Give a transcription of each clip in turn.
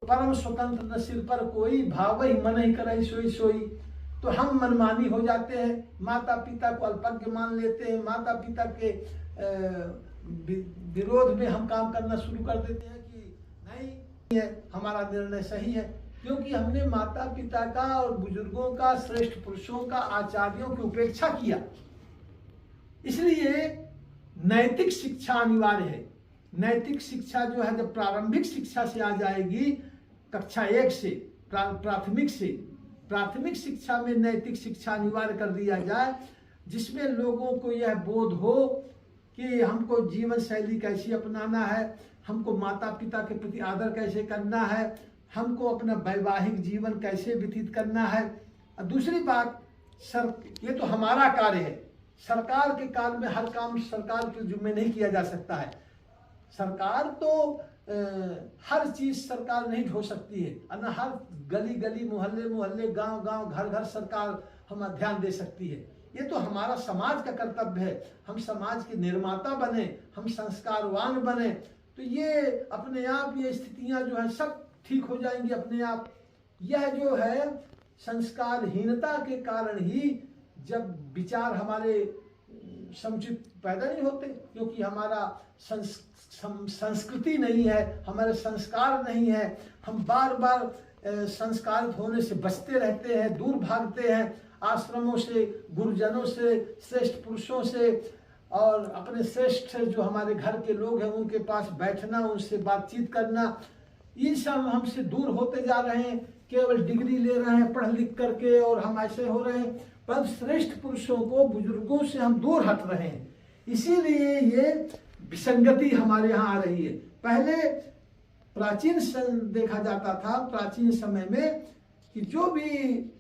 परम स्वतंत्र न सिर पर कोई, भावहि मन ही करहि सोई सोई। तो हम मनमानी हो जाते हैं, माता पिता को अल्पज्ञ मान लेते हैं, माता पिता के विरोध में हम काम करना शुरू कर देते हैं कि नहीं है, हमारा निर्णय सही है, क्योंकि हमने माता पिता का और बुजुर्गों का, श्रेष्ठ पुरुषों का, आचार्यों की उपेक्षा किया। इसलिए नैतिक शिक्षा अनिवार्य है। नैतिक शिक्षा जो है जब प्रारंभिक शिक्षा से आ जाएगी, कक्षा 1 से, प्राथमिक शिक्षा में नैतिक शिक्षा अनिवार्य कर दिया जाए, जिसमें लोगों को यह बोध हो कि हमको जीवन शैली कैसी अपनाना है, हमको माता पिता के प्रति आदर कैसे करना है, हमको अपना वैवाहिक जीवन कैसे व्यतीत करना है। और दूसरी बात, ये तो हमारा कार्य है, सरकार के कार्य में हर काम सरकार के जिम्मे नहीं किया जा सकता है। सरकार तो हर चीज सरकार नहीं ढो सकती है, और न हर गली गली, मोहल्ले मोहल्ले, गांव गांव, घर घर सरकार हम ध्यान दे सकती है। ये तो हमारा समाज का कर्तव्य है, हम समाज के निर्माता बने, हम संस्कारवान बने, तो ये अपने आप ये स्थितियां जो है सब ठीक हो जाएंगी अपने आप। यह जो है संस्कारहीनता के कारण ही जब विचार हमारे समुचित पैदा नहीं होते, क्योंकि हमारा संस्कृति नहीं है, हमारे संस्कार नहीं है, हम बार बार संस्कारित होने से बचते रहते हैं, दूर भागते हैं आश्रमों से, गुरुजनों से, श्रेष्ठ पुरुषों से, और अपने श्रेष्ठ जो हमारे घर के लोग हैं उनके पास बैठना, उनसे बातचीत करना, ये सब हमसे दूर होते जा रहे हैं। केवल डिग्री ले रहे हैं पढ़ लिख करके और हम ऐसे हो रहे हैं, पर श्रेष्ठ पुरुषों को, बुजुर्गों से हम दूर हट रहे हैं। इसीलिए ये विसंगति हमारे यहाँ आ रही है। पहले प्राचीन देखा जाता था, प्राचीन समय में, कि जो भी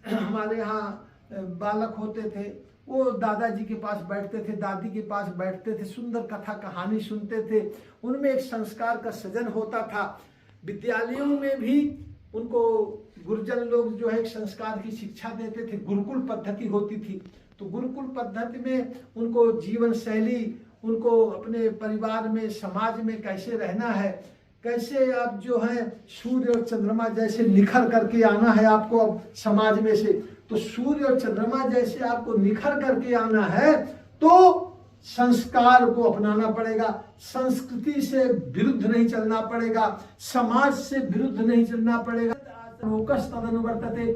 हमारे यहाँ बालक होते थे वो दादाजी के पास बैठते थे, दादी के पास बैठते थे, सुंदर कथा कहानी सुनते थे, उनमें एक संस्कार का सृजन होता था। विद्यालयों में भी उनको गुरुजन लोग जो है एक संस्कार की शिक्षा देते थे, गुरुकुल पद्धति होती थी। तो गुरुकुल पद्धति में उनको जीवन शैली, उनको अपने परिवार में, समाज में कैसे रहना है, कैसे आप जो है सूर्य और चंद्रमा जैसे निखर करके आना है आपको अब समाज में से। तो सूर्य और चंद्रमा जैसे आपको निखर करके आना है तो संस्कार को अपनाना पड़ेगा, संस्कृति से विरुद्ध नहीं चलना पड़ेगा, समाज से विरुद्ध नहीं चलना पड़ेगा। तदनुवर्तते,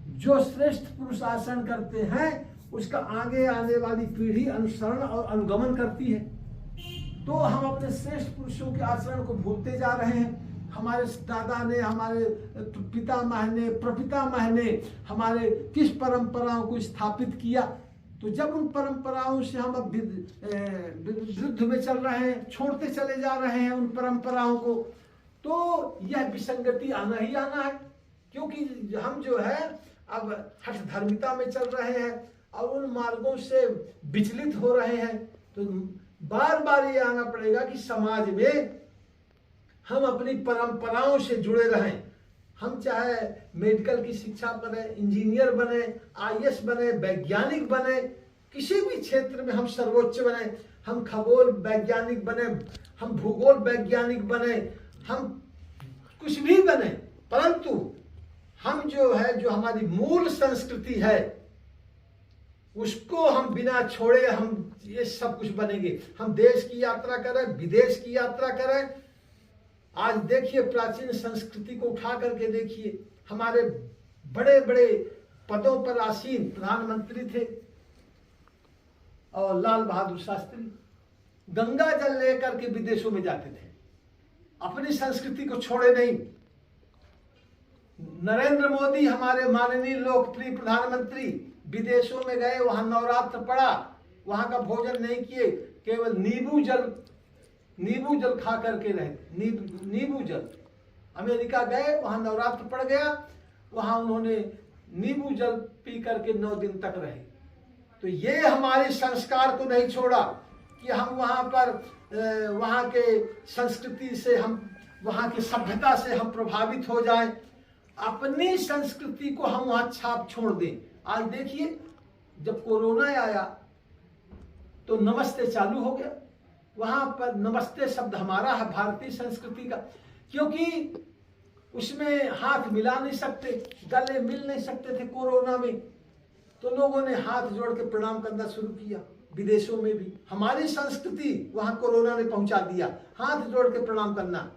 जो श्रेष्ठ पुरुष आचरण करते हैं उसका आगे आने वाली पीढ़ी अनुसरण और अनुगमन करती है। तो हम अपने श्रेष्ठ पुरुषों के आचरण को भूलते जा रहे हैं। हमारे दादा ने, हमारे पितामह ने, प्रपितामह ने हमारे किस परंपराओं को स्थापित किया, तो जब उन परंपराओं से हम अब विरुद्ध में चल रहे हैं, छोड़ते चले जा रहे हैं उन परंपराओं को, तो यह विसंगति आना ही आना है। क्योंकि हम जो है अब हठ धर्मिता में चल रहे हैं और उन मार्गों से विचलित हो रहे हैं। तो बार बार ये आना पड़ेगा कि समाज में हम अपनी परंपराओं से जुड़े रहें। हम चाहे मेडिकल की शिक्षा करें, इंजीनियर बने, आईएएस बने, वैज्ञानिक बने, किसी भी क्षेत्र में हम सर्वोच्च बने, हम खगोल वैज्ञानिक बने, हम भूगोल वैज्ञानिक बने, हम कुछ भी बने, परंतु हम जो है, जो हमारी मूल संस्कृति है, उसको हम बिना छोड़े हम ये सब कुछ बनेंगे। हम देश की यात्रा करें, विदेश की यात्रा करें। आज देखिए, प्राचीन संस्कृति को उठा करके देखिए, हमारे बड़े बड़े पदों पर आसीन प्रधानमंत्री थे और लाल बहादुर शास्त्री गंगा जल लेकर के विदेशों में जाते थे, अपनी संस्कृति को छोड़े नहीं। नरेंद्र मोदी, हमारे माननीय लोकप्रिय प्रधानमंत्री, विदेशों में गए, वहां नवरात्र पड़ा, वहां का भोजन नहीं किए, केवल नींबू जल खा करके रहे, नींबू जल। अमेरिका गए, वहां नवरात्र पड़ गया, वहां उन्होंने नींबू जल पी करके 9 दिन तक रहे। तो ये हमारे संस्कार को नहीं छोड़ा कि हम वहां पर वहां के संस्कृति से, हम वहां की सभ्यता से हम प्रभावित हो जाएं, अपनी संस्कृति को हम वहां छाप छोड़ दें। आज देखिए, जब कोरोना आया तो नमस्ते चालू हो गया, वहां पर नमस्ते शब्द हमारा है, भारतीय संस्कृति का, क्योंकि उसमें हाथ मिला नहीं सकते, गले मिल नहीं सकते थे कोरोना में, तो लोगों ने हाथ जोड़ के प्रणाम करना शुरू किया। विदेशों में भी हमारी संस्कृति वहां कोरोना ने पहुंचा दिया, हाथ जोड़ के प्रणाम करना।